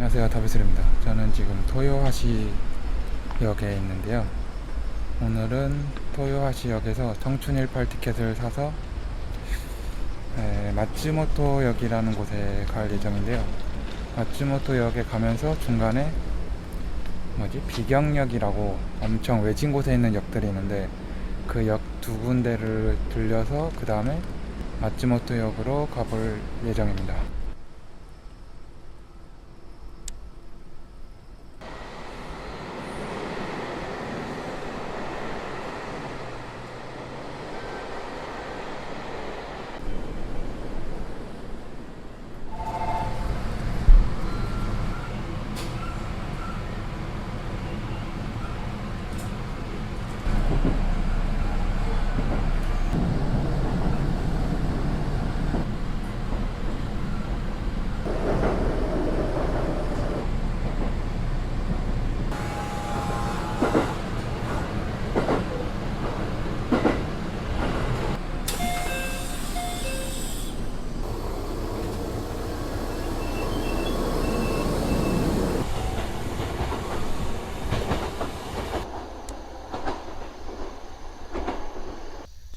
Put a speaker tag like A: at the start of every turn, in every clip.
A: 안녕하세요, 다비슬입니다. 저는 지금 토요하시 역에 있는데요. 오늘은 토요하시 역에서 청춘 18 티켓을 사서 마츠모토 역이라는 곳에 갈 예정인데요. 마츠모토 역에 가면서 중간에 비경역이라고 엄청 외진 곳에 있는 역들이 있는데 그 역 두 군데를 들려서 그 다음에 마츠모토 역으로 가볼 예정입니다.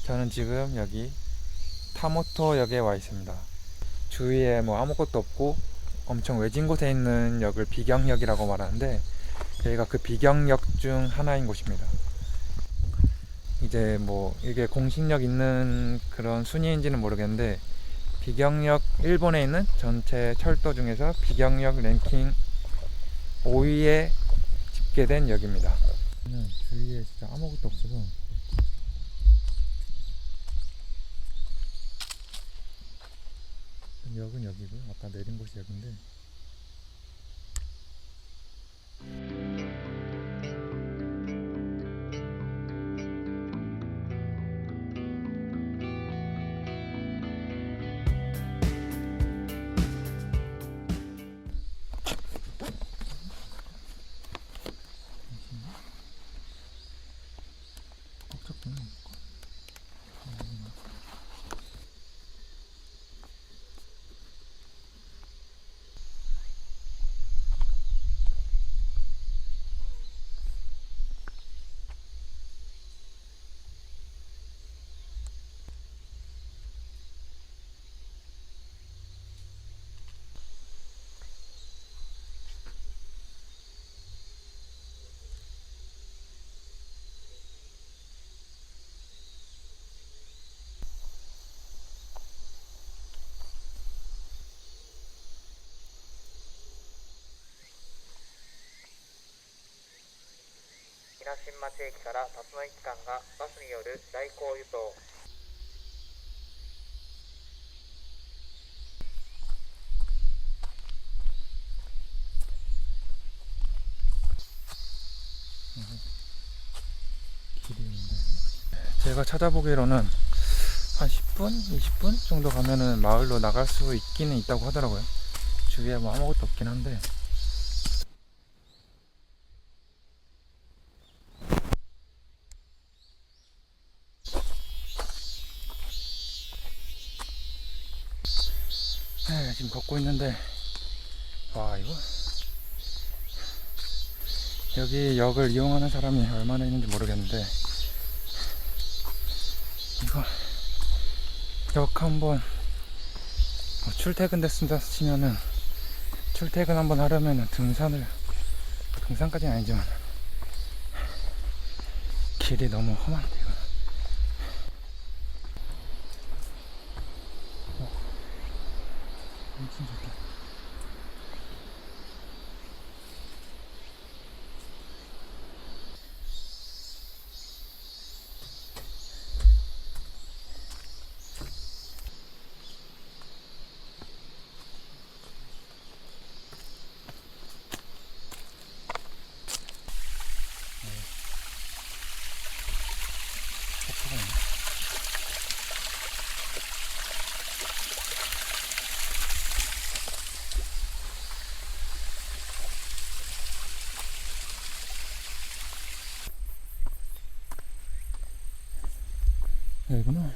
A: 저는 지금 여기 타모토 역에 와 있습니다. 주위에 아무것도 없고 엄청 외진 곳에 있는 역을 비경역이라고 말하는데 여기가 그 비경역 중 하나인 곳입니다. 이제 이게 공식력 있는 그런 순위인지는 모르겠는데 비경역, 일본에 있는 전체 철도 중에서 비경역 랭킹 5위에 집계된 역입니다. 주위에 진짜 아무것도 없어서 역은 여기고 아까 내린 곳이 여긴데 꽉 찼구나.
B: 伊那新町駅から辰野駅間がバスによる代行輸送。
A: 길이 있는데 제가 찾아보기로는 한 10분, 20분 정도 가면은 마을로 나갈 수 있기는 있다고 하더라고요. 주위에 아무것도 없긴 한데 지금 걷고 있는데 와, 이거 여기 역을 이용하는 사람이 얼마나 있는지 모르겠는데 이거 역 한번 출퇴근 됐습니다 치면은 출퇴근 한번 하려면은 등산까지는 아니지만 길이 너무 험한데 이거. 엄청 좋다. 여기구나.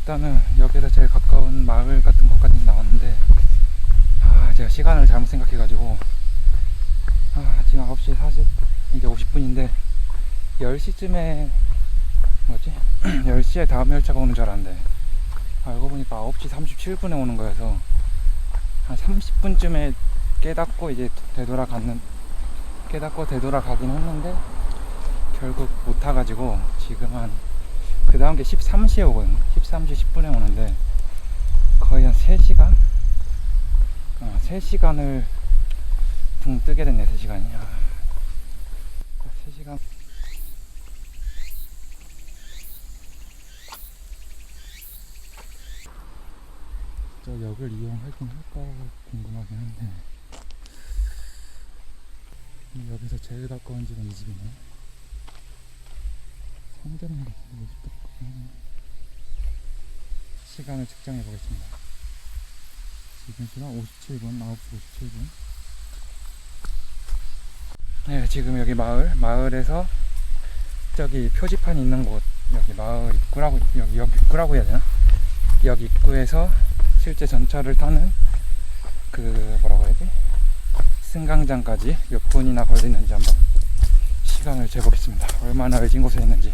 A: 일단은 여기에서 제일 가까운 마을 같은 곳까지 나왔는데, 제가 시간을 잘못 생각해가지고 지금 9시 40 이제 50분인데 10시쯤에 뭐지? 10시에 다음 열차가 오는 줄 알았는데 알고 보니까 9시 37분에 오는 거여서 한 30분쯤에 깨닫고 이제 되돌아가긴 했는데 결국 못 타가지고 지금 한 그 다음 게 13시에 오거든요. 13시 10분에 오는데 거의 한 3시간? 3시간을 붕 뜨게 됐네. 3시간이 3시간. 저 역을 이용하긴 할까 궁금하긴 한데 여기서 제일 가까운 집은 이 집이네. 성대는 같은데 이 집도 가깝긴 하네. 시간을 측정해 보겠습니다. 지금 시간 57분, 9시 57분. 네, 지금 여기 마을에서 저기 표지판이 있는 곳, 여기 마을 입구라고, 여기 역 입구라고 해야 되나? 역 입구에서 실제 전철을 타는 그 뭐라고 해야지? 승강장까지 몇 분이나 걸리는지 한번 시간을 재보겠습니다. 얼마나 외진 곳에 있는지.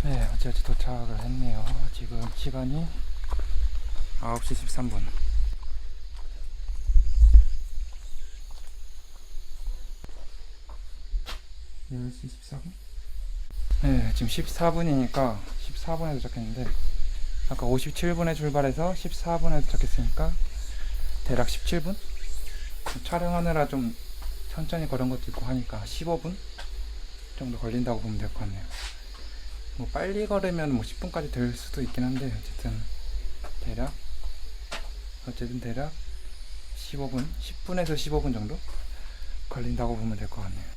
A: 네, 어찌어찌 도착을 했네요. 지금 시간이 9시 13분. 10시 14분? 네, 지금 14분이니까 14분에 도착했는데 아까 57분에 출발해서 14분에 도착했으니까 대략 17분? 촬영하느라 좀 천천히 걸은 것도 있고 하니까 15분 정도 걸린다고 보면 될 것 같네요. 뭐 빨리 걸으면 뭐 10분까지 될 수도 있긴 한데 어쨌든 대략 15분, 10분에서 15분 정도 걸린다고 보면 될 것 같네요.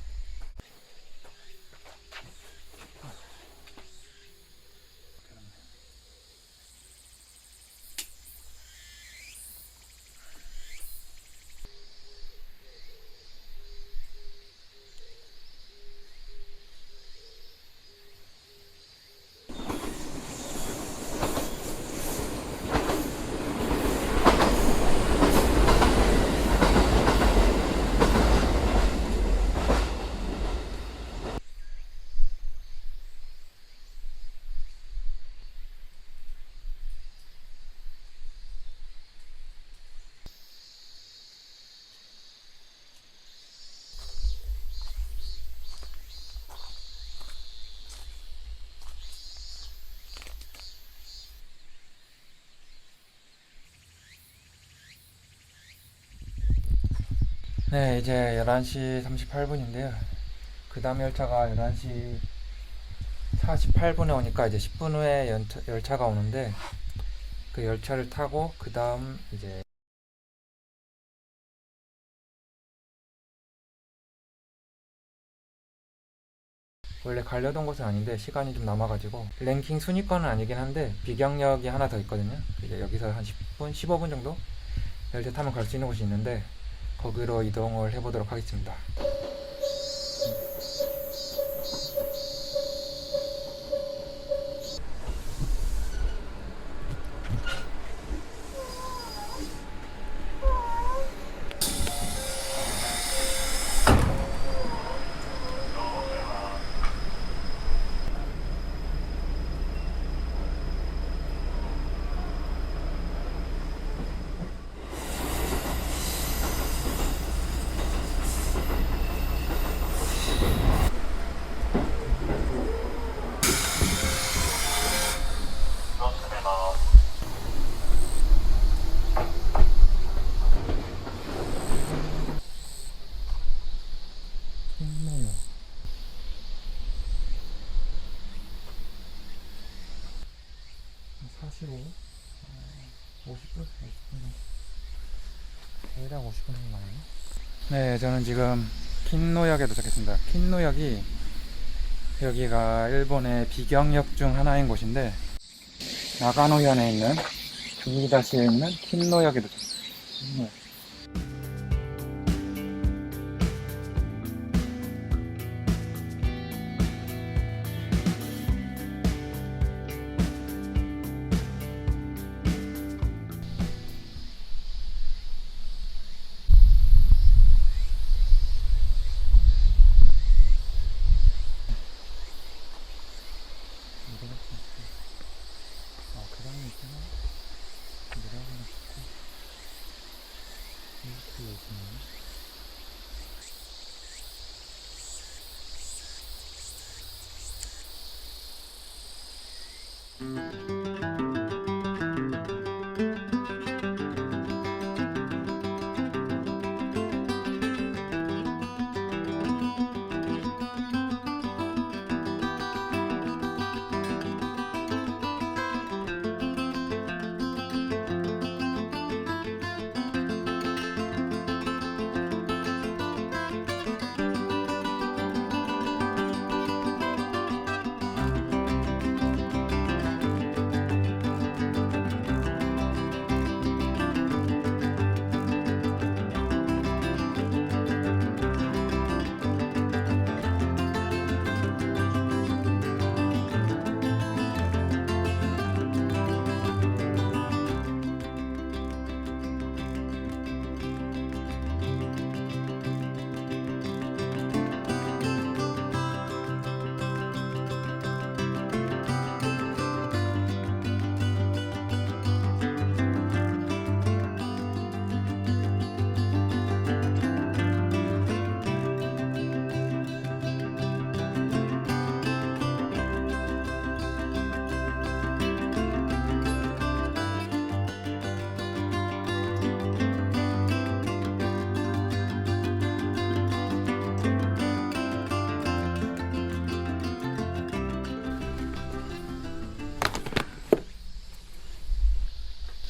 A: 네, 이제 11시 38분인데요. 그 다음 열차가 11시 48분에 오니까 이제 10분 후에 열차가 오는데 그 열차를 타고 그 다음 이제 원래 가려던 곳은 아닌데 시간이 좀 남아가지고 랭킹 순위권은 아니긴 한데 비경역이 하나 더 있거든요. 이제 여기서 한 10분, 15분 정도 열차 타면 갈 수 있는 곳이 있는데 거기로 이동을 해보도록 하겠습니다. 도시로 50분? 50분 정도? 대략 50분 정도 나네요. 네, 저는 지금 킨노역에 도착했습니다. 킨노역이 여기가 일본의 비경역 중 하나인 곳인데 나가노현에 있는 이미다시에 있는 킨노역에 도착했습니다. 계단이 있구나. 내려가면 좋고 이렇게 있네.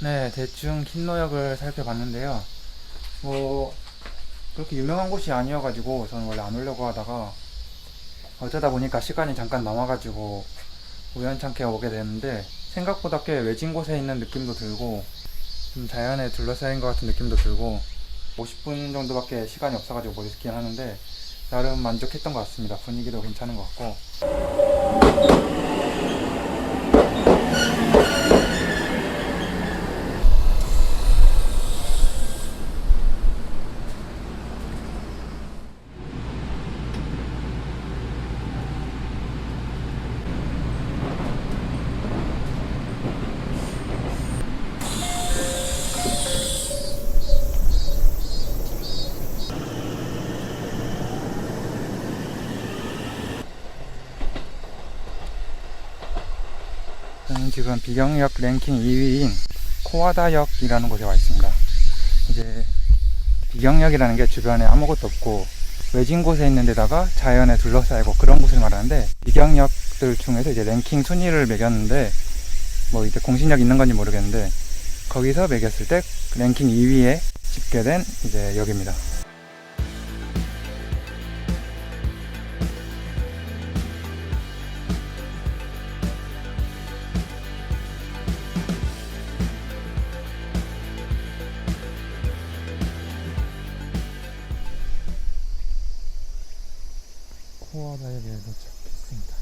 A: 네, 대충 킨노역을 살펴봤는데요. 뭐 그렇게 유명한 곳이 아니어가지고 저는 원래 안 오려고 하다가 어쩌다 보니까 시간이 잠깐 남아가지고 우연찮게 오게 됐는데 생각보다 꽤 외진 곳에 있는 느낌도 들고 좀 자연에 둘러싸인 것 같은 느낌도 들고 50분 정도밖에 시간이 없어가지고 못 있긴 하는데 나름 만족했던 것 같습니다. 분위기도 괜찮은 것 같고. 저는 지금 비경역 랭킹 2위인 코와다역이라는 곳에 와 있습니다. 이제 비경역이라는 게 주변에 아무것도 없고 외진 곳에 있는 데다가 자연에 둘러싸이고 그런 곳을 말하는데, 비경역들 중에서 이제 랭킹 순위를 매겼는데 뭐 이제 공신력 있는 건지 모르겠는데 거기서 매겼을 때 랭킹 2위에 집계된 이제 역입니다. 코와다역에 도착했습니다.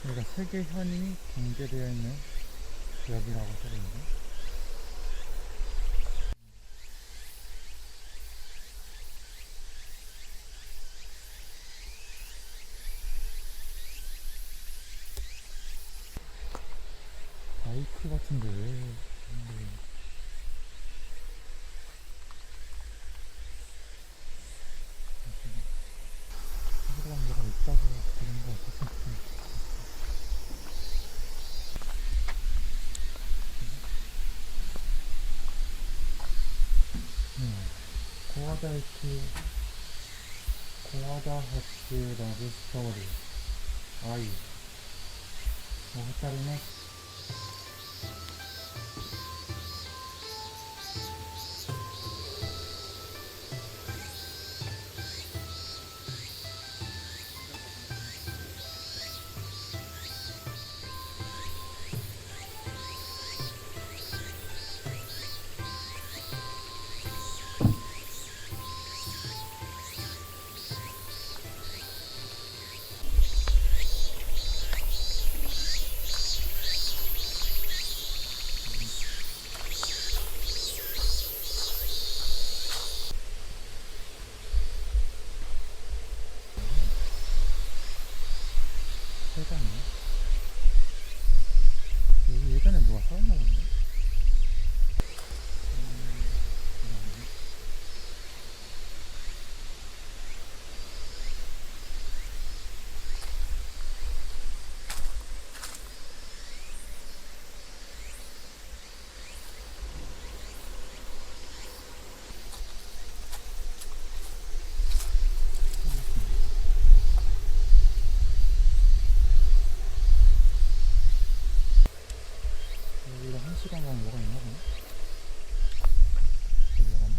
A: 여기가 세계현이 경계되어 있는 지역이라고 써있네. 바이크 같은데 왜 여기가 뭐가 있다고 그런 거 같았어. 고와다 하츠 러브 스토리 아이 お二人ね세상에 여기 예전에 누가 살았나 본데? 여기가 한 시간 가면 뭐가 있나 보네? 여기 가면?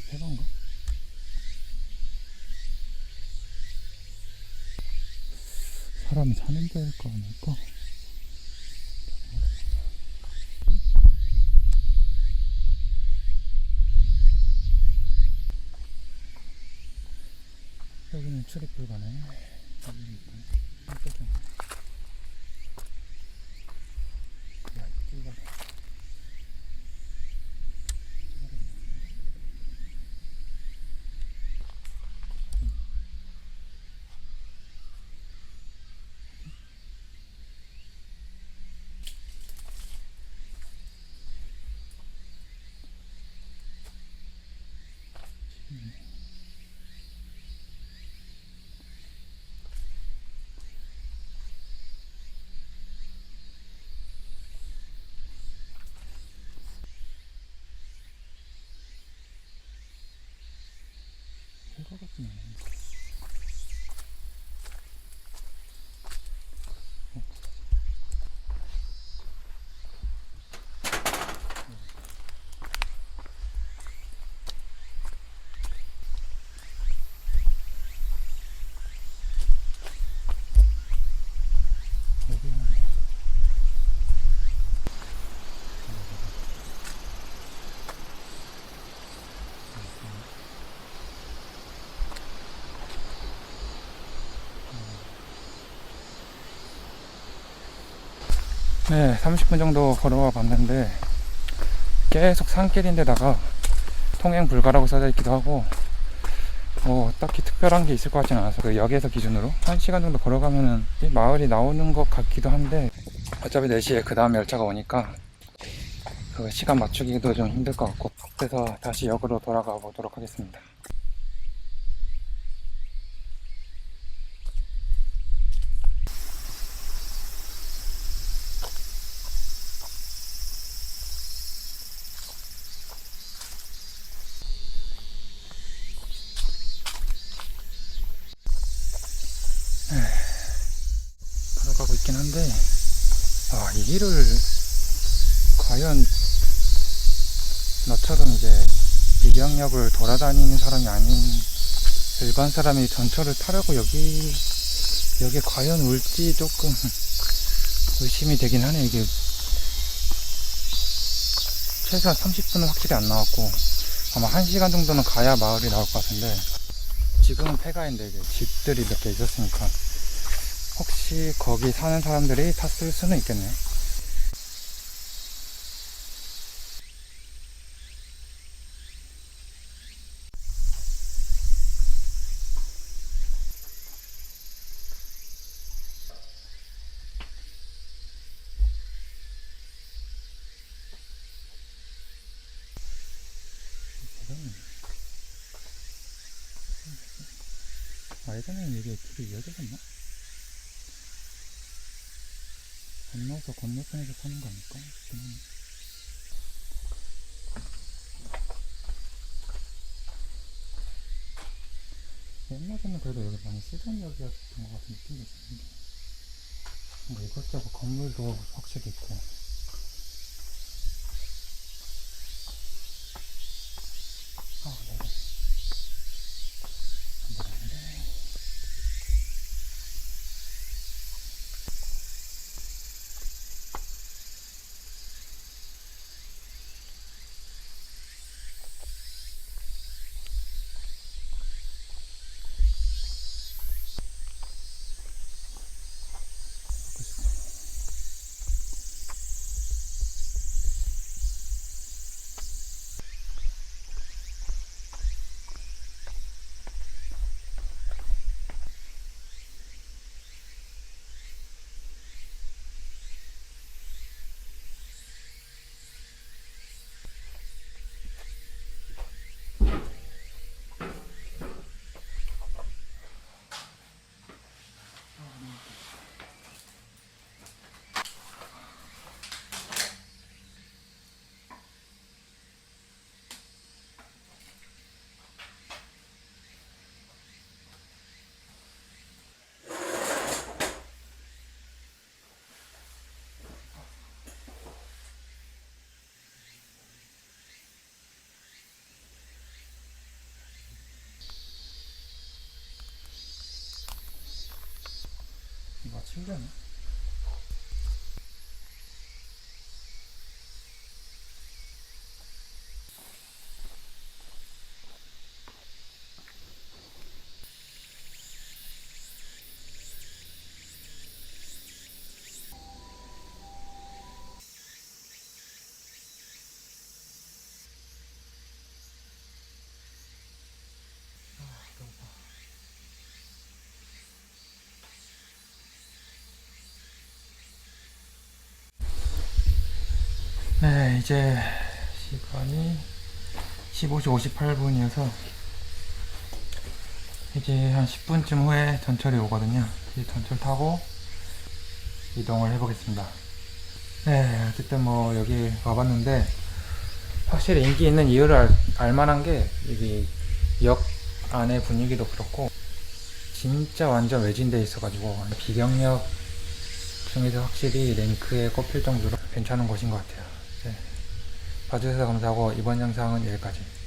A: 배가인가? 사람이 사는 데일까 아닐까? 여기는 출입 불가네. 여기는 한쪽은 야, 이거 해가 같진 않은데. 네, 30분 정도 걸어와 봤는데 계속 산길인데다가 통행 불가라고 써져 있기도 하고 딱히 특별한 게 있을 것 같지는 않아서 그 역에서 기준으로 1시간 정도 걸어가면은 이 마을이 나오는 것 같기도 한데 어차피 4시에 그 다음 열차가 오니까 그 시간 맞추기도 좀 힘들 것 같고 그래서 다시 역으로 돌아가 보도록 하겠습니다. 걸어가고 있긴 한데 이 길을 과연 너처럼 이제 비경역을 돌아다니는 사람이 아닌 일반 사람이 전철을 타려고 여기에 과연 올지 조금 의심이 되긴 하네. 이게 최소한 30분은 확실히 안 나왔고 아마 1시간 정도는 가야 마을이 나올 것 같은데 지금은 폐가인데 이제 집들이 몇 개 있었으니까 혹시 거기 사는 사람들이 탔을 수는 있겠네요. 예전에는 이게 길이 이어졌었나? 건너서 건너편에서 타는 거 아닐까? 싶긴 하네. 옛날에는 그래도 여기 많이 쓰던 역이었던 것 같은 느낌이 있었는데 뭐 이것저것 건물도 확실히 있고 네네. 안 보이는데. 이거 친구네. 네, 이제 시간이 15시 58분이어서 이제 한 10분쯤 후에 전철이 오거든요. 이 전철 타고 이동을 해보겠습니다. 네, 어쨌든 뭐 여기 와봤는데 확실히 인기 있는 이유를 알만한 게 여기 역 안의 분위기도 그렇고 진짜 완전 외진돼 있어가지고 비경역 중에서 확실히 랭크에 꼽힐 정도로 괜찮은 곳인 것 같아요. 네, 봐주셔서 감사하고 이번 영상은 여기까지.